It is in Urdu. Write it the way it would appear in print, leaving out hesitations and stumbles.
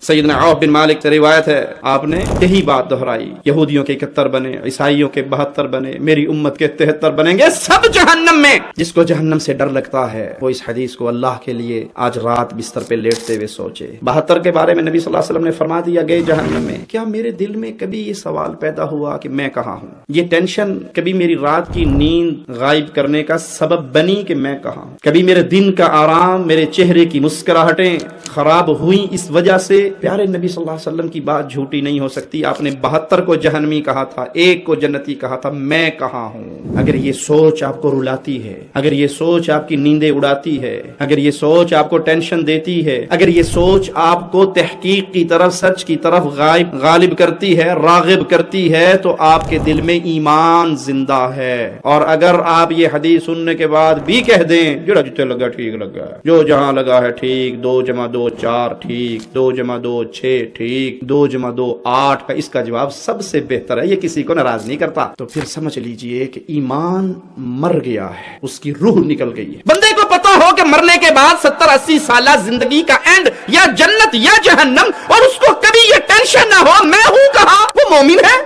سیدنا عوف بن مالک سے روایت ہے، آپ نے یہی بات دہرائی، یہودیوں کے 71 بنے، عیسائیوں کے 72 بنے، میری امت کے 73 بنیں گے، سب جہنم میں۔ جس کو جہنم سے ڈر لگتا ہے وہ اس حدیث کو اللہ کے لیے آج رات بستر پہ لیٹتے ہوئے سوچے۔ 72 کے بارے میں نبی صلی اللہ علیہ وسلم نے فرما دیا گئے جہنم میں۔ کیا میرے دل میں کبھی یہ سوال پیدا ہوا کہ میں کہاں ہوں؟ یہ ٹینشن کبھی میری رات کی نیند غائب کرنے کا سبب بنی کہ میں کہاں ہوں؟ کبھی میرے دن کا آرام، میرے چہرے کی مسکراہٹیں خراب ہوئی اس وجہ سے؟ پیارے نبی صلی اللہ علیہ وسلم کی بات جھوٹی نہیں ہو سکتی۔ آپ نے 72 کو جہنمی کہا تھا، ایک کو جنتی کہا تھا، میں کہاں ہوں؟ اگر یہ سوچ آپ کو رلاتی ہے، اگر یہ سوچ آپ کی نیندیں اڑاتی ہے، اگر یہ سوچ آپ کو ٹینشن دیتی ہے، اگر یہ سوچ آپ کو تحقیق کی طرف، سچ کی طرف غالب کرتی ہے، راغب کرتی ہے، تو آپ کے دل میں ایمان زندہ ہے۔ اور اگر آپ یہ حدیث سننے کے بعد بھی کہہ دیں جڑا جتے لگا ٹھیک لگا، جو جہاں لگا ہے ٹھیک، 2 + 2 4 ٹھیک، 2 + 2 6 ٹھیک، 2 + 2 8 کا اس کا جواب سب سے بہتر ہے، یہ کسی کو ناراض نہیں کرتا، تو پھر سمجھ لیجئے کہ ایمان مر گیا ہے، اس کی روح نکل گئی ہے۔ بندے کو پتا ہو کہ مرنے کے بعد 70-80 سالہ زندگی کا اینڈ یا جنت یا جہنم، اور اس کو کبھی یہ ٹینشن نہ ہو میں ہوں کہاں، وہ مومن ہے۔